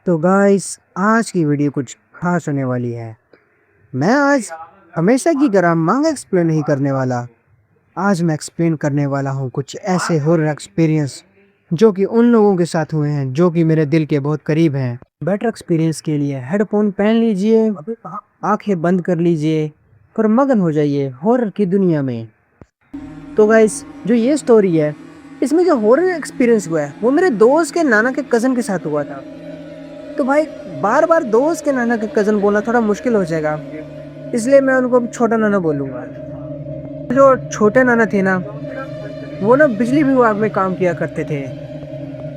तो गाइस आज की वीडियो कुछ खास होने वाली है। मैं आज हमेशा की तरह मांगा एक्सप्लेन नहीं करने वाला। आज मैं एक्सप्लेन करने वाला हूँ कुछ ऐसे हॉरर एक्सपीरियंस जो कि उन लोगों के साथ हुए हैं जो कि मेरे दिल के बहुत करीब हैं। बेटर एक्सपीरियंस के लिए हेडफोन पहन लीजिए, आंखें बंद कर लीजिए और मगन हो जाइए हॉरर की दुनिया में। तो गाइस जो ये स्टोरी है, इसमें जो हॉरर एक्सपीरियंस हुआ है वो मेरे दोस्त के नाना के कज़न के साथ हुआ था। तो भाई बार बार दोस्त के नाना के कज़न बोलना थोड़ा मुश्किल हो जाएगा, इसलिए मैं उनको अब छोटा नाना बोलूँगा। जो छोटे नाना थे ना, वो ना बिजली विभाग में काम किया करते थे।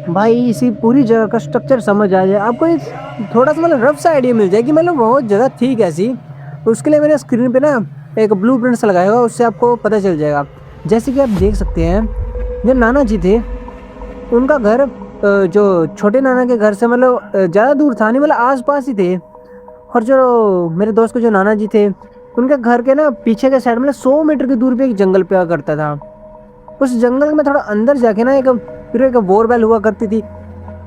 भाई इसी पूरी जगह का स्ट्रक्चर समझ आ जाए आपको, एक थोड़ा सा मतलब रफ सा आइडिया मिल जाए कि मतलब वो जगह थी कैसी। उसके लिए मैंने स्क्रीन पे ना एक ब्लू प्रिंट सा लगाया हुआ, उससे आपको पता चल जाएगा। जैसे कि आप देख सकते हैं, जो नाना जी थे उनका घर जो छोटे नाना के घर से मतलब ज़्यादा दूर था नहीं, मतलब आस पास ही थे। और जो मेरे दोस्त के जो नाना जी थे, उनके घर के ना पीछे के साइड में 100 मीटर की दूर पे एक जंगल पे करता था। उस जंगल में थोड़ा अंदर जाके ना एक बोरवेल हुआ करती थी।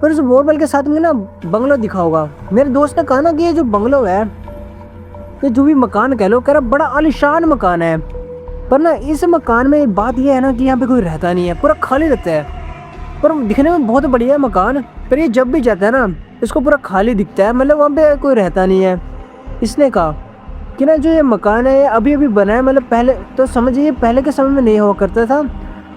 फिर उस बोरवेल के साथ में ना बंगलो दिखा होगा। मेरे दोस्त ने कहा ना कि ये जो बंगलो है, ये जो भी मकान कह लो, कह रहा बड़ा आलीशान मकान है, पर ना इस मकान में बात यह है ना कि यहाँ पे कोई रहता नहीं है, पूरा खाली रहता है। पर दिखने में बहुत बढ़िया है मकान, पर ये जब भी जाता है ना इसको पूरा खाली दिखता है, मतलब वहाँ पे कोई रहता नहीं है। इसने कहा कि ना जो ये मकान है ये अभी अभी बना है, मतलब पहले तो समझिए पहले के समय में नहीं हुआ करता था,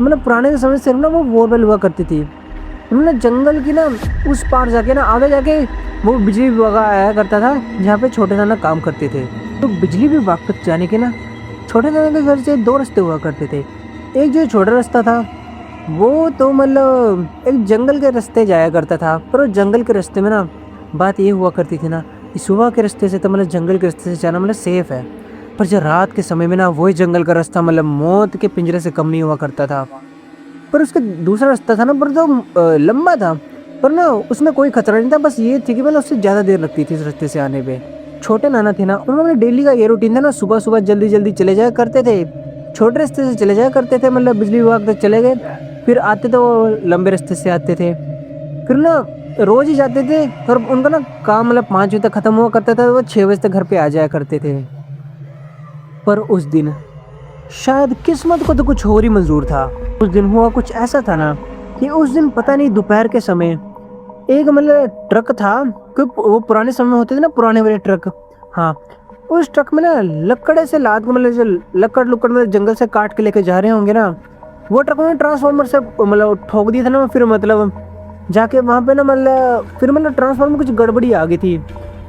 मतलब पुराने के समय सिर्फ ना वो बोरवेल हुआ करती थी। उन्होंने जंगल की ना उस पार जाके ना आगे जाके वो बिजली विभाग आया करता था, जहाँ पे छोटे नाना काम करते थे। तो बिजली विभाग तक जाने के ना छोटे नाना के घर से 2 रास्ते हुआ करते थे। एक जो छोटा रास्ता था वो तो मतलब एक जंगल के रास्ते जाया करता था, पर उस जंगल के रास्ते में ना बात ये हुआ करती थी ना कि सुबह के रास्ते से तो मतलब जंगल के रास्ते से जाना मतलब सेफ है, पर जब रात के समय में ना वही जंगल का रास्ता मतलब मौत के पिंजरे से कम नहीं हुआ करता था। पर उसका दूसरा रास्ता था ना, पर जो लंबा था, पर ना उसमें कोई खतरा नहीं था, बस ये थी कि मतलब उससे ज़्यादा देर लगती थी इस रास्ते से आने पे। छोटे नाना थे ना, उन्होंने डेली का ये रूटीन था ना, सुबह सुबह जल्दी जल्दी चले जाया करते थे, छोटे रास्ते से चले जाया करते थे, मतलब बिजली विभाग तक चले गए, फिर आते तो वो लंबे रास्ते से आते थे। फिर ना रोज ही जाते थे, और उनका ना काम मतलब 5 बजे तक ख़त्म हुआ करता था, वो 6 बजे तक घर पे आ जाया करते थे। पर उस दिन शायद किस्मत को तो कुछ और ही मंजूर था। उस दिन हुआ कुछ ऐसा था ना कि उस दिन पता नहीं दोपहर के समय एक मतलब ट्रक था, क्योंकि वो पुराने समय में होते थे ना पुराने वाले ट्रक। हाँ, उस ट्रक में ना लकड़े से लाद के मतलब जो लकड़ लुकड़ में जंगल से काट के लेके जा रहे होंगे ना, वो ट्रक में ट्रांसफार्मर से मतलब ठोक दिया था ना। फिर मतलब जाके वहाँ पे ना मतलब फिर मतलब ट्रांसफार्मर में कुछ गड़बड़ी आ गई थी,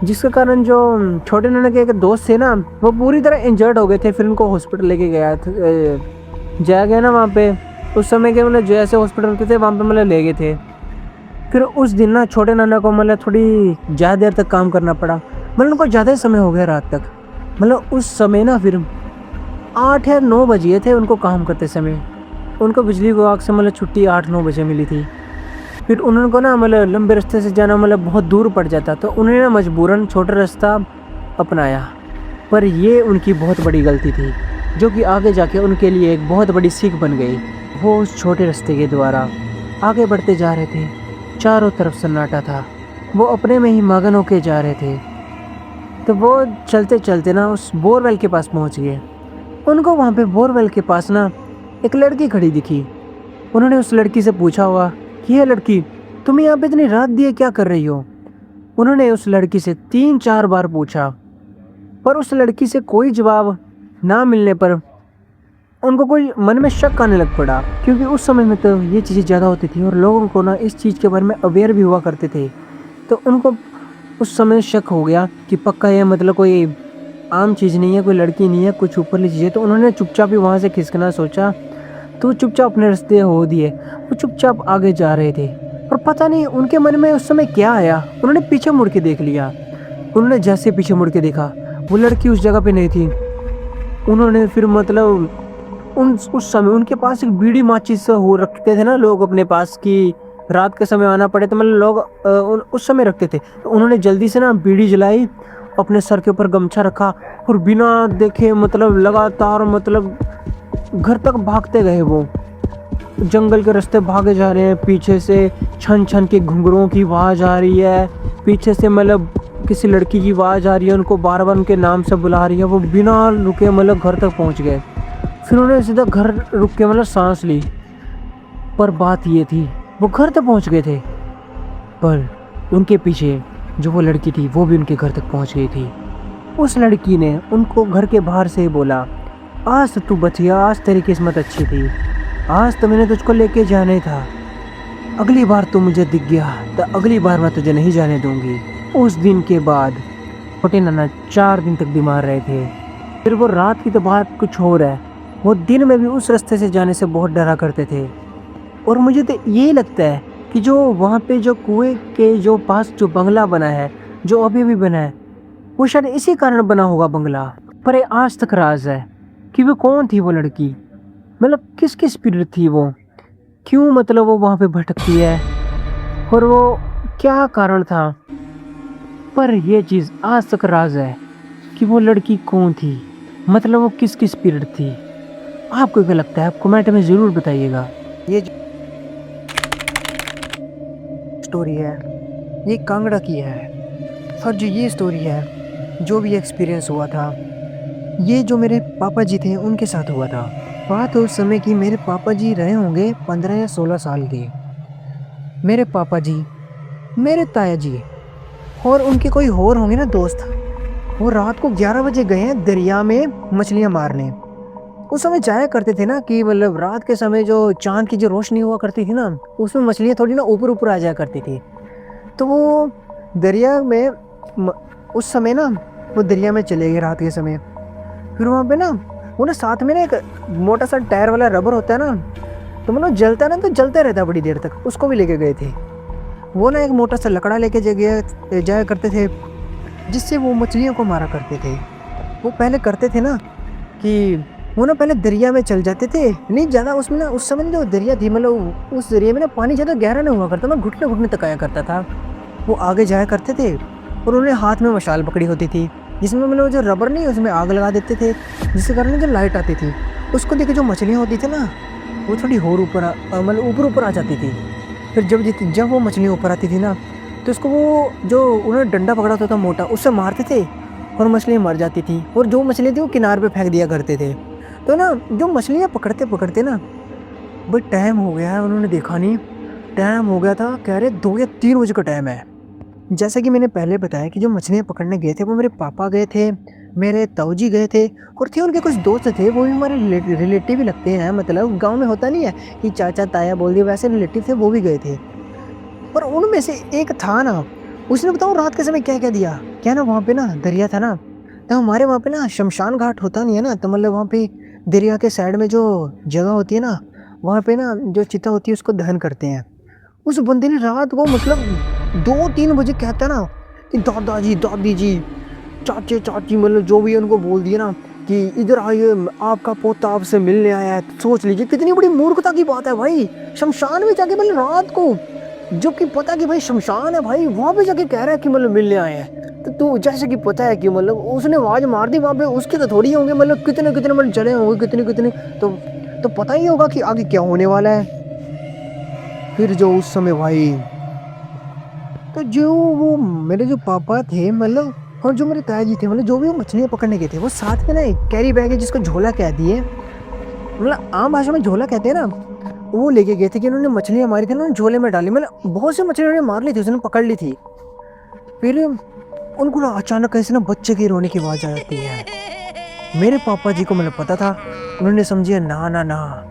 जिसके कारण जो छोटे नाना के एक दोस्त थे ना वो पूरी तरह इंजर्ड हो गए थे। फिर उनको हॉस्पिटल लेके जाया गया ना वहाँ पे। उस समय के मतलब जैसे हॉस्पिटल होते थे वहाँ पे मतलब ले गए थे। फिर उस दिन ना छोटे नाना को मतलब थोड़ी ज़्यादा देर तक काम करना पड़ा, मतलब उनको ज़्यादा ही समय हो गया रात तक। मतलब उस समय ना फिर 8 या 9 बजे थे उनको काम करते समय। उनको बिजली विभाग से मतलब छुट्टी 8-9 बजे मिली थी। फिर उनको ना मतलब लंबे रास्ते से जाना मतलब बहुत दूर पड़ जाता, तो उन्होंने ना मजबूरन छोटा रास्ता अपनाया। पर ये उनकी बहुत बड़ी गलती थी, जो कि आगे जाके उनके लिए एक बहुत बड़ी सीख बन गई। वो उस छोटे रास्ते के द्वारा आगे बढ़ते जा रहे थे, चारों तरफ सन्नाटा था, वो अपने में ही मगन होके जा रहे थे। तो वो चलते चलते ना उस बोरवेल के पास पहुंच गए। उनको वहाँ पे बोरवेल के पास ना एक लड़की खड़ी दिखी। उन्होंने उस लड़की से पूछा हुआ कि ये लड़की, तुम यहाँ पे इतनी रात दिए क्या कर रही हो? उन्होंने उस लड़की से 3-4 बार पूछा, पर उस लड़की से कोई जवाब ना मिलने पर उनको कोई मन में शक आने लग पड़ा, क्योंकि उस समय में तो ये चीज़ें ज़्यादा होती थी और लोगों को ना इस चीज़ के बारे में अवेयर भी हुआ करते थे। तो उनको उस समय शक हो गया कि पक्का ये मतलब कोई आम चीज़ नहीं है, कोई लड़की नहीं है, कुछ ऊपरली चीज़ है। तो उन्होंने चुपचाप ही वहाँ से खिसकना सोचा, तो चुपचाप अपने रास्ते हो दिए। वो चुपचाप आगे जा रहे थे, और पता नहीं उनके मन में उस समय क्या आया, उन्होंने पीछे मुड़ के देख लिया। उन्होंने जैसे पीछे मुड़ के देखा, वो लड़की उस जगह पे नहीं थी। उन्होंने फिर मतलब उस समय उनके पास एक बीड़ी माचिस हो रखते थे ना लोग अपने पास, कि रात के समय आना पड़े तो मतलब लोग उस समय रखते थे। तो उन्होंने जल्दी से ना बीड़ी जलाई, अपने सर के ऊपर गमछा रखा, और बिना देखे मतलब लगातार मतलब घर तक भागते गए। वो जंगल के रास्ते भागे जा रहे हैं, पीछे से छन छन के घुंघरुओं की आवाज़ आ रही है, पीछे से मतलब किसी लड़की की आवाज़ आ रही है, उनको बार बार उनके नाम से बुला रही है। वो बिना रुके मतलब घर तक पहुंच गए। फिर उन्होंने सीधा घर रुक के मतलब सांस ली। पर बात ये थी, वो घर तक पहुंच गए थे, पर उनके पीछे जो वो लड़की थी वो भी उनके घर तक पहुंच गई थी। उस लड़की ने उनको घर के बाहर से ही बोला, आज तो तू बच गया, आज तेरी किस्मत अच्छी थी, आज तो मैंने तुझको लेके जाना ही था, अगली बार तू मुझे दिख गया तो अगली बार मैं तुझे नहीं जाने दूंगी। उस दिन के बाद छोटे नाना 4 दिन तक बीमार रहे थे। फिर वो रात की तो बात कुछ और है, वो दिन में भी उस रास्ते से जाने से बहुत डरा करते थे। और मुझे तो ये लगता है कि जो वहाँ पे जो कुएं के जो पास जो बंगला बना है, जो अभी भी बना है, वो शायद इसी कारण बना होगा बंगला। पर ये आज तक राज है कि वो कौन थी वो लड़की, मतलब किसकी स्पिरिट थी वो, क्यों मतलब वो वहाँ पे भटकती है, और वो क्या कारण था। पर ये चीज़ आज तक राज है कि वो लड़की कौन थी, मतलब वो किसकी स्पिरिट थी। आपको क्या लगता है, आप कमेंट में ज़रूर बताइएगा। ये जो स्टोरी है ये कांगड़ा की है, और जो ये स्टोरी है, जो भी एक्सपीरियंस हुआ था, ये जो मेरे पापा जी थे उनके साथ हुआ था। बात उस समय की, मेरे पापा जी रहे होंगे 15 या 16 साल के। मेरे पापा जी, मेरे ताया जी और उनके कोई और होंगे ना दोस्त, वो रात को 11 बजे गए हैं दरिया में मछलियाँ मारने। उस समय जाया करते थे ना कि मतलब रात के समय जो चांद की जो रोशनी हुआ करती थी ना, उसमें मछलियाँ थोड़ी ना ऊपर ऊपर आ जाया करती थी। तो वो दरिया में उस समय ना वो दरिया में चले गए रात के समय। फिर वहाँ पे ना वो ना साथ में ना एक मोटा सा टायर वाला रबर होता है ना, तो मतलब जलता ना, तो जलता रहता है बड़ी देर तक, उसको भी लेके गए थे। वो ना एक मोटा सा लकड़ा लेके जाया करते थे, जिससे वो मछलियों को मारा करते थे। वो पहले करते थे ना कि वो ना पहले दरिया में चल जाते थे, नहीं ज़्यादा उसमें ना, उस समय जो दरिया थी मतलब उस दरिया में ना पानी ज़्यादा गहरा नहीं हुआ करता, मैं घुटने घुटने तक आया करता था। वो आगे जाया करते थे और उन्हें हाथ में मशाल पकड़ी होती थी, जिसमें मतलब जो रबर नहीं उसमें आग लगा देते थे, जिसके कारण जो लाइट आती थी उसको देख के जो मछलियाँ होती थी ना, वो थोड़ी और ऊपर मतलब ऊपर ऊपर आ जाती थी। फिर जब वो मछलियाँ ऊपर आती थी ना, तो उसको वो जो उन्होंने डंडा पकड़ा होता था मोटा, उससे मारते थे और मछलियाँ मर जाती थी। और जो मछलियाँ थी वो किनारे पे फेंक दिया करते थे। तो ना जो मछलियाँ पकड़ते पकड़ते ना, भाई टाइम हो गया है, उन्होंने देखा नहीं, टाइम हो गया था, कह रहे 2 या 3 बजे का टाइम है। जैसा कि मैंने पहले बताया कि जो मछलियाँ पकड़ने गए थे वो मेरे पापा गए थे, मेरे ताऊ जी गए थे, और थे उनके कुछ दोस्त थे, वो भी हमारे रिलेटिव ही लगते हैं। मतलब गांव में होता नहीं है कि चाचा ताया बोल दिया, वैसे रिलेटिव थे, वो भी गए थे। पर उनमें से एक था ना, उसने बताओ रात के समय क्या क्या दिया। क्या ना वहाँ पे ना दरिया था ना, तो हमारे वहाँ पे ना शमशान घाट होता नहीं है ना, तो मतलब वहाँ पे दरिया के साइड में जो जगह होती है ना, वहाँ पे ना जो चिता होती है उसको दहन करते हैं। उस बंदे ने रात को मतलब 2-3 बजे कहता ना कि दादाजी दादी जी चाचे चाची, मतलब जो भी है उनको बोल दिया ना कि इधर आइए, आपका पोता आपसे मिलने आया है। तो सोच लीजिए कितनी बड़ी मूर्खता की बात है भाई, शमशान में जाके मतलब रात को, जो कि पता कि भाई शमशान है भाई, वहाँ पे जाके कह रहा है कि मतलब मिलने आए हैं। तो तू जैसे कि पता है कि मतलब उसने आवाज़ मार दी वहाँ पे, उसके तो थोड़ी होंगे मतलब कितने कितने मतलब चले होंगे, कितने कितने, तो पता ही होगा कि आगे क्या होने वाला है। फिर जो उस समय भाई, तो जो वो मेरे जो पापा थे मतलब, और जो मेरे ताया जी थे, मतलब जो भी वो मछलियाँ पकड़ने गए थे, वो साथ में ना एक कैरी बैग है जिसको झोला कह दिए, मतलब आम भाषा में झोला कहते हैं ना, वो लेके गए थे कि उन्होंने मछलियाँ मारी थी ना, झोले में डाली, मतलब बहुत सी मछलियों ने मार ली थी, उसने पकड़ ली थी। फिर उनको ना अचानक ऐसे ना बच्चे की रोने की आवाज़ आ जाती है। मेरे पापा जी को मतलब पता था, उन्होंने समझिया ना ना ना,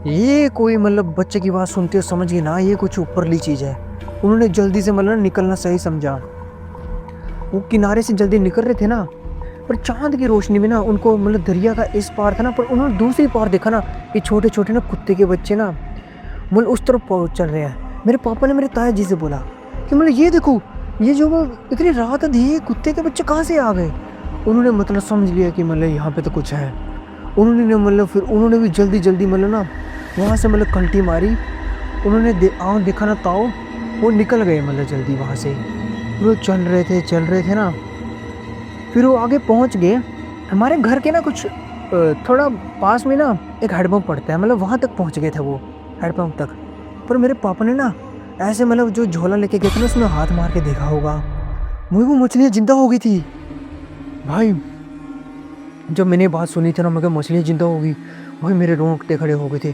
ये कोई मतलब बच्चे की बात सुनते हो समझ गए ना, ये कुछ ऊपरली चीज़ है। उन्होंने जल्दी से मतलब निकलना सही समझा। वो किनारे से जल्दी निकल रहे थे ना, पर चांद की रोशनी में ना उनको मतलब दरिया का इस पार था ना, पर उन्होंने दूसरी पार देखा ना कि छोटे छोटे ना कुत्ते के बच्चे ना मतलब उस तरफ चल रहे हैं। मेरे पापा ने मेरे ताया जी से बोला कि मतलब ये देखो, ये जो वो इतनी रात थी, कुत्ते के बच्चे कहाँ से आ गए। उन्होंने मतलब समझ लिया कि मतलब यहाँ पे तो कुछ है। उन्होंने मतलब फिर उन्होंने भी जल्दी जल्दी मतलब ना वहाँ से मतलब कल्टी मारी। उन्होंने देखा ना ताऊ, वो निकल गए मतलब जल्दी वहाँ से। वो चल रहे थे ना, फिर वो आगे पहुँच गए। हमारे घर के ना कुछ थोड़ा पास में ना एक हैंडपम्प पड़ता है, मतलब वहाँ तक पहुँच गए थे वो, हैंडपम्प तक। पर मेरे पापा ने ना ऐसे मतलब जो झोला लेके गए थे ना, उसमें हाथ मार के देखा होगा, भाई वो मछलियाँ जिंदा हो गई थी। भाई जब मैंने बात सुनी थी ना, मैं कहा मछलियाँ जिंदा हो गई, भाई मेरे रोंगटे खड़े हो गए थे।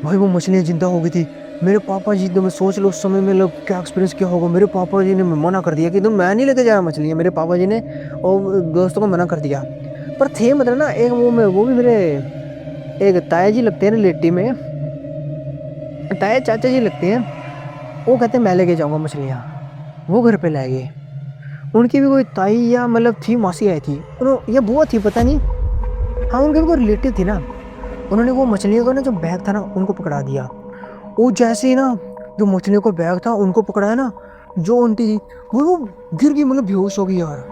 भाई वो मछलियाँ जिंदा हो गई थी। मेरे पापा जी, तो मैं सोच लो उस समय में लोग क्या एक्सपीरियंस क्या होगा। मेरे पापा जी ने मना कर दिया कि तुम, मैं नहीं लेके जा रहा मछलियाँ, मेरे पापा जी ने और दोस्तों को मना कर दिया। पर थे मतलब ना एक वो भी मेरे एक ताया जी लगते हैं रिलेटिव में, ताया चाचा जी लगते हैं। वो कहते हैं मैं लेके जाऊंगा मछलियाँ। वो घर पे ला गए। उनकी भी कोई ताई या मतलब थी, मौसी आई थी या बुआ थी, पता नहीं। हाँ उनके भी कोई रिलेटिव थी ना। उन्होंने वो मछलियों का ना जो बैग था ना उनको पकड़ा दिया। वो जैसे ही ना जो मछलियों का बैग था उनको पकड़ाया ना, जो आंटी थी वो गिर गई, मतलब बेहोश हो गई यार।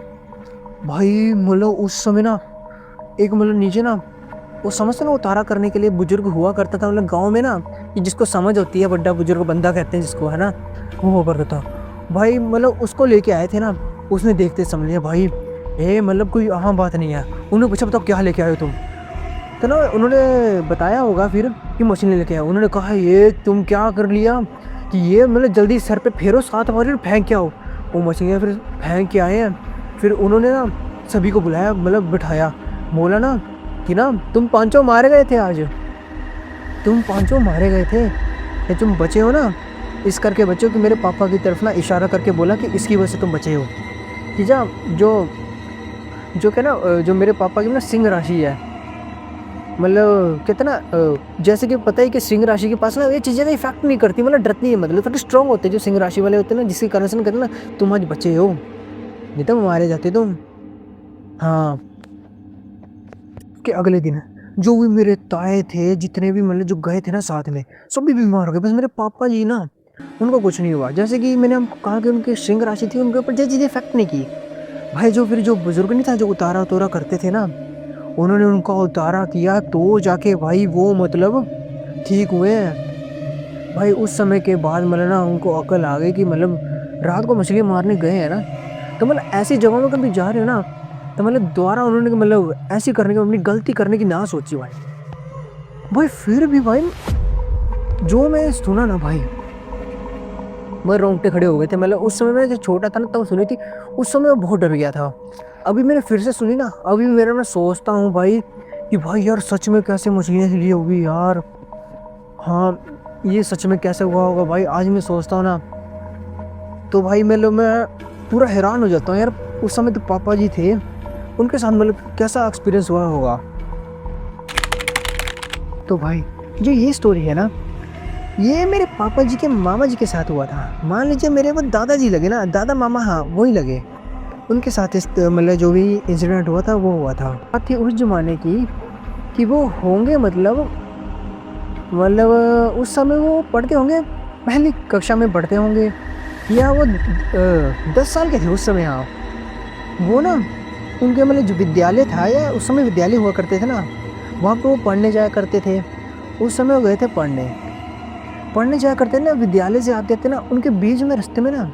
भाई मतलब उस समय ना एक मतलब नीचे ना वो समझते ना उतारा करने के लिए बुजुर्ग हुआ करता था, मतलब गांव में ना, कि जिसको समझ होती है, बड्डा बुजुर्ग बंदा कहते हैं जिसको, है ना, वो हुआ करता था। भाई मतलब उसको लेके आए थे ना, उसने देखते समझ लिया भाई ये मतलब कोई आम बात नहीं है। उन्होंने पूछा बताओ क्या लेके आए हो तुम, तो ना उन्होंने बताया होगा फिर कि मछली लेके आए। उन्होंने कहा ये तुम क्या कर लिया कि ये मतलब जल्दी सर पे फेरो 7 बार और फेंक के आओ। वो मछलियाँ फिर फेंक के आए हैं। फिर उन्होंने ना सभी को बुलाया, मतलब बिठाया, बोला ना कि ना तुम पांचों मारे गए थे आज, तुम पांचों मारे गए थे, ये तुम बचे हो ना इस करके बचे हो कि मेरे पापा की तरफ ना इशारा करके बोला कि इसकी वजह से तुम बचे हो। कि जा जो जो क्या ना जो मेरे पापा की ना सिंह राशि है, मतलब कहते ना जैसे कि पता है कि सिंह राशि के पास ना ये चीज़ें ना इफेक्ट नहीं करती, मतलब डरती है, मतलब थोड़े स्ट्रॉन्ग होते हैं जो सिंह राशि वाले होते हैं ना, जिसके कारण से कहते ना तुम आज बचे हो, नहीं तो मारे जाते तुम। हाँ के अगले दिन जो भी मेरे ताए थे, जितने भी मतलब जो गए थे ना साथ में, सभी बीमार हो गए, बस मेरे पापा जी ना उनको कुछ नहीं हुआ। जैसे कि मैंने आपको कहा कि उनकी सिंह राशि थी, उनके ऊपर जो चीज़ें इफेक्ट नहीं की। भाई जो फिर जो बुजुर्ग नहीं था जो उतारा उतारा करते थे ना, उन्होंने उनका उतारा किया तो जाके भाई वो मतलब ठीक हुए हैं। भाई उस समय के बाद मतलब ना उनको अकल आ गई कि मतलब रात को मछली मारने गए हैं ना, तो मतलब ऐसी जगहों में कभी जा रहे हो ना, तो मतलब दोबारा उन्होंने मतलब ऐसी करने की, अपनी गलती करने की ना सोची भाई। भाई फिर भी भाई जो मैं सुना ना भाई, मैं रोंगटे खड़े हो गए थे। मतलब उस समय मैं जब छोटा था ना तब सुनी थी, उस समय मैं बहुत डर गया था। अभी मैंने फिर से सुनी ना, अभी मेरा मैं सोचता हूँ भाई कि भाई यार सच में कैसे मछलियाँ हिली होगी यार। हाँ ये सच में कैसे हुआ होगा भाई, आज मैं सोचता हूँ ना तो भाई मैं पूरा हैरान हो जाता हूँ यार। उस समय तो पापा जी थे, उनके साथ मतलब कैसा एक्सपीरियंस हुआ होगा। तो भाई जो ये स्टोरी है ना, ये मेरे पापा जी के मामा जी के साथ हुआ था। मान लीजिए मेरे वो दादाजी लगे ना, दादा मामा, हाँ वही लगे। उनके साथ इस मतलब जो भी इंसिडेंट हुआ था वो हुआ था। बात थी उस जमाने की कि वो होंगे मतलब उस समय वो पढ़ते होंगे, पहली कक्षा में पढ़ते होंगे, या वो 10 साल के थे उस समय। हाँ वो ना उनके मतलब जो विद्यालय था, या उस समय विद्यालय हुआ करते थे ना, वहाँ पर वो पढ़ने जाया करते थे। उस समय वो गए थे पढ़ने जाया करते ना, विद्यालय से आते थे ना, उनके बीच में रास्ते में ना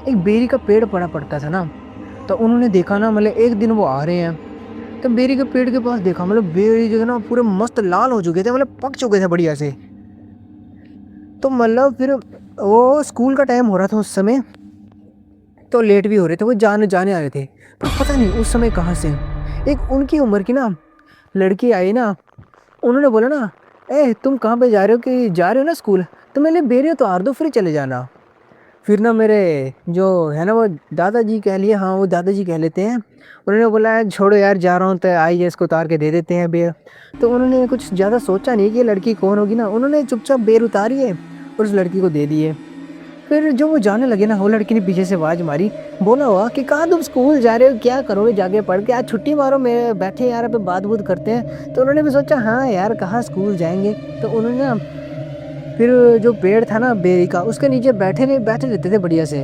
एक बेरी का पेड़ पड़ा पड़ता था ना। तो उन्होंने देखा ना, मतलब एक दिन वो आ रहे हैं तो बेरी के पेड़ के पास देखा, मतलब बेरी जो है ना पूरे मस्त लाल हो चुके थे, मतलब पक चुके थे बढ़िया से। तो मतलब फिर वो स्कूल का टाइम हो रहा था उस समय, तो लेट भी हो रहे थे, वो जाने जाने आ रहे थे। पर पता नहीं उस समय कहाँ से एक उनकी उम्र की ना लड़की आई ना। उन्होंने बोला ना, ए तुम कहाँ पे जा रहे हो, कि जा रहे हो ना स्कूल, तो मैंने बेरी तो आर दो फिर चले जाना। फिर ना मेरे जो है ना वो दादाजी कह लिए, हाँ वो दादाजी कह लेते हैं, उन्होंने बोला यार छोड़ो यार जा रहा हूँ तो आइए इसको उतार के दे देते हैं बेर। तो उन्होंने कुछ ज़्यादा सोचा नहीं कि ये लड़की कौन होगी ना, उन्होंने चुपचाप बेर उतारी है और उस लड़की को दे दिए। फिर जो वो जाने लगे ना, वो लड़की ने पीछे से आवाज़ मारी, बोला हुआ कि कहाँ तुम स्कूल जा रहे हो, क्या करोगे जाके पढ़ के, आज छुट्टी मारो, मेरे बैठे यार पे बात बूत करते हैं। तो उन्होंने भी सोचा हाँ यार कहाँ स्कूल जाएंगे। तो उन्होंने ना फिर जो पेड़ था ना बेरी का, उसके नीचे बैठे रहते थे बढ़िया से।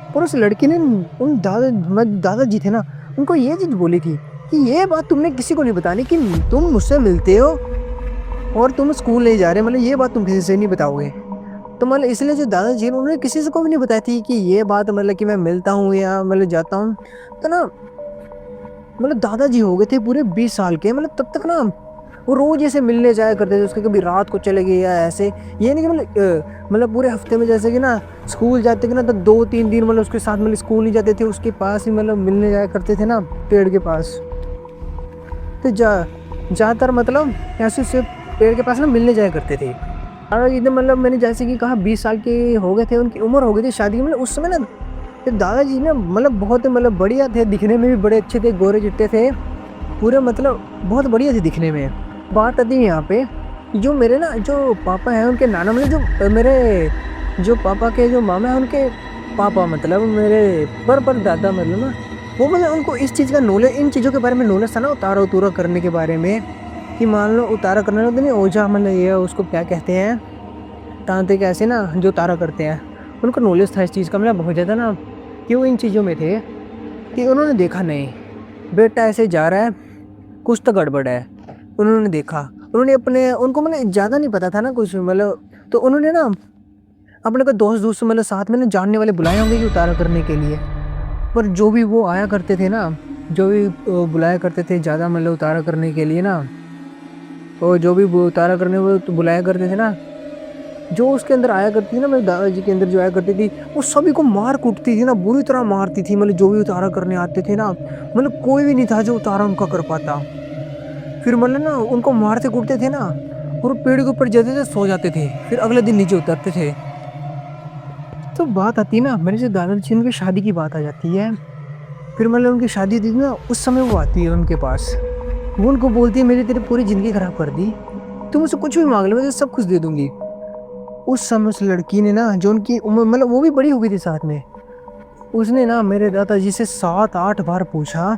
और उस लड़की ने उन दादाजी थे ना, उनको ये चीज़ बोली थी कि ये बात तुमने किसी को नहीं बतानी कि तुम मुझसे मिलते हो और तुम स्कूल नहीं जा रहे, मतलब ये बात तुम किसी से नहीं बताओगे। तो मतलब इसलिए जो दादाजी हैं उन्होंने किसी से को भी नहीं बताई थी कि ये बात, मतलब कि मैं मिलता हूँ या मतलब जाता हूँ। तो ना मतलब दादाजी हो गए थे पूरे 20 साल के, मतलब तब तक ना वो रोज़ ऐसे मिलने जाया करते थे उसके, कभी रात को चले गए या ऐसे। ये नहीं कि मतलब पूरे हफ्ते में जैसे कि ना स्कूल जाते कि ना तो 2-3 दिन मतलब उसके साथ मतलब स्कूल नहीं जाते थे, उसके पास ही मतलब मिलने जाया करते थे ना पेड़ के पास। तो ज़्यादातर मतलब ऐसे से पेड़ के पास ना मिलने जाया करते थे। और एकदम मतलब मैंने जैसे कि कहा 20 साल के हो गए थे, उनकी उम्र हो गई थी शादी की। मतलब उस समय ना फिर दादाजी ना मतलब बहुत मतलब बढ़िया थे, दिखने में भी बड़े अच्छे थे, गोरे चिट्टे थे पूरे, मतलब बहुत बढ़िया थे दिखने में। बात आती है यहाँ पे, जो मेरे ना जो पापा हैं उनके नाना, मतलब जो मेरे जो पापा के जो मामा हैं उनके पापा, मतलब मेरे पर दादा, मतलब ना वो मतलब उनको इस चीज़ का नॉलेज, इन चीज़ों के बारे में नॉलेज था ना, उतारा उतूरा करने के बारे में। कि मान लो उतारा करने होता नहीं, ओझा मतलब ये उसको क्या कहते हैं, तांत्रिक ऐसे ना जो उतारा करते हैं, उनको नॉलेज था इस चीज़ का मतलब बहुत ज़्यादा ना। कि वो इन चीज़ों में थे कि उन्होंने देखा नहीं बेटा ऐसे जा रहा है, कुछ तो गड़बड़ है। उन्होंने देखा, उन्होंने अपने उनको मतलब ज़्यादा नहीं पता था ना कुछ मतलब, तो उन्होंने ना अपने को दोस्त मतलब साथ में ना जानने वाले बुलाए होंगे कि उतारा करने के लिए। पर जो भी वो आया करते थे ना, जो भी बुलाया करते थे ज़्यादा मतलब उतारा करने के लिए ना, और जो भी वो उतारा करने वो तो बुलाया करते थे ना, जो उसके अंदर आया करती थी ना, मेरे दादाजी के अंदर जो आया करती थी, वो सभी को मार कूटती थी ना, बुरी तरह मारती थी। मतलब जो भी उतारा करने आते थे ना, मतलब कोई भी नहीं था जो उतारा उनका कर पाता। फिर मतलब ना उनको मारते कूटते थे ना, और वो पेड़ के ऊपर जाते थे, सो जाते थे, फिर अगले दिन नीचे उतरते थे। तो बात आती है ना मेरे से दादाजी उनकी शादी की बात आ जाती है। फिर मतलब उनकी शादी थी ना, उस समय वो आती है उनके पास, वो उनको बोलती है मेरी तेरी पूरी ज़िंदगी खराब कर दी, तुम मुझसे कुछ भी माँग लो मैं तुझे सब कुछ दे दूँगी। उस समय उस लड़की ने ना, जो उनकी उम्र मतलब वो भी बड़ी हो गई थी साथ में, उसने ना मेरे दादाजी से 7-8 बार पूछा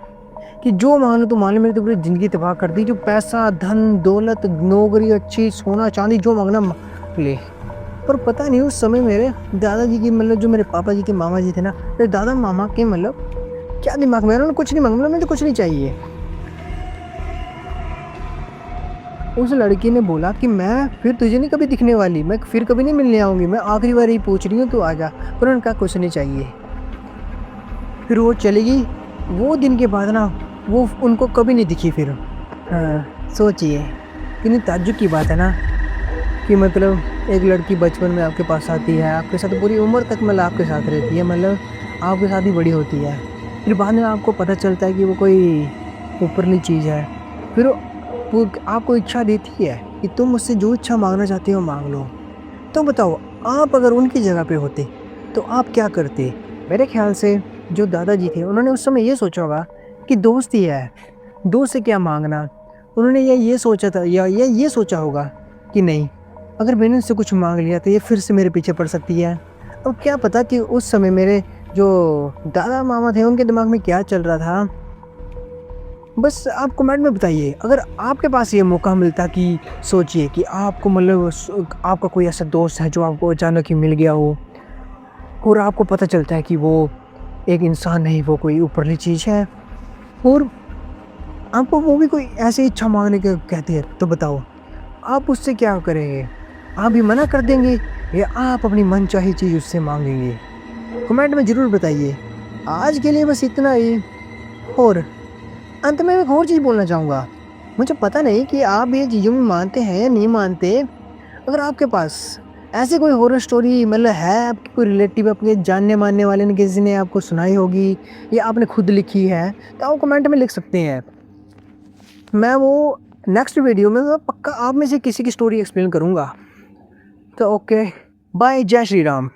कि जो माँग लो तुम माँग लो, मेरी तो पूरी ज़िंदगी तबाह कर दी, जो पैसा, धन, दौलत, नौकरी अच्छी, सोना, चाँदी जो माँगना माँग ले। पर पता नहीं उस समय मेरे दादाजी की मतलब जो मेरे पापा जी के मामा जी थे ना, मेरे दादा मामा के मतलब क्या दिमाग में, उन्होंने कुछ नहीं माँगा, मुझे तो कुछ नहीं चाहिए। उस लड़की ने बोला कि मैं फिर तुझे नहीं कभी दिखने वाली, मैं फिर कभी नहीं मिलने आऊँगी, मैं आखिरी बार ही पूछ रही हूँ तू आ जा। पर उन्होंने कहा कुछ नहीं चाहिए। फिर वो चली गई। वो दिन के बाद ना वो उनको कभी नहीं दिखी फिर। हाँ, सोचिए कितनी ताज्जुब की बात है ना, कि मतलब एक लड़की बचपन में आपके पास आती है, आपके साथ पूरी उम्र तक मतलब आपके साथ रहती है, मतलब आपके साथ ही बड़ी होती है। फिर बाद में आपको पता चलता है कि वो कोई ऊपरली चीज़ है। फिर वो आपको इच्छा देती है कि तुम मुझसे जो इच्छा माँगना चाहते हो माँग लो। तो बताओ, आप अगर उनकी जगह पे होते तो आप क्या करते? मेरे ख़्याल से जो दादाजी थे उन्होंने उस समय ये सोचा होगा कि दोस्त ही है, दोस्त से क्या माँगना? उन्होंने ये सोचा था या ये सोचा होगा कि नहीं, अगर मैंने उससे कुछ माँग लिया तो ये फिर से मेरे पीछे पड़ सकती है। अब क्या पता कि उस समय मेरे जो दादा मामा थे उनके दिमाग में क्या चल रहा था? बस आप कमेंट में बताइए, अगर आपके पास ये मौका मिलता कि सोचिए कि आपको मतलब आपका कोई ऐसा दोस्त है जो आपको अचानक ही मिल गया हो, और आपको पता चलता है कि वो एक इंसान नहीं, वो कोई ऊपरली चीज़ है, और आपको वो भी कोई ऐसी इच्छा माँगने को कहती है, तो बताओ आप उससे क्या करेंगे? आप भी मना कर देंगे या आप अपनी मनचाही चीज़ उससे माँगेंगे? कमेंट में ज़रूर बताइए। आज के लिए बस इतना ही। और अंत में एक और चीज़ बोलना चाहूँगा, मुझे पता नहीं कि आप ये चीज़ों में मानते हैं या नहीं मानते। अगर आपके पास ऐसी कोई हॉरर स्टोरी मतलब है, आपके कोई रिलेटिव, आपके जानने मानने वाले ने किसी ने आपको सुनाई होगी या आपने खुद लिखी है, तो आप कमेंट में लिख सकते हैं। मैं वो नेक्स्ट वीडियो में मैं पक्का आप में से किसी की स्टोरी एक्सप्लेन करूँगा। तो ओके, बाय, जय श्री राम।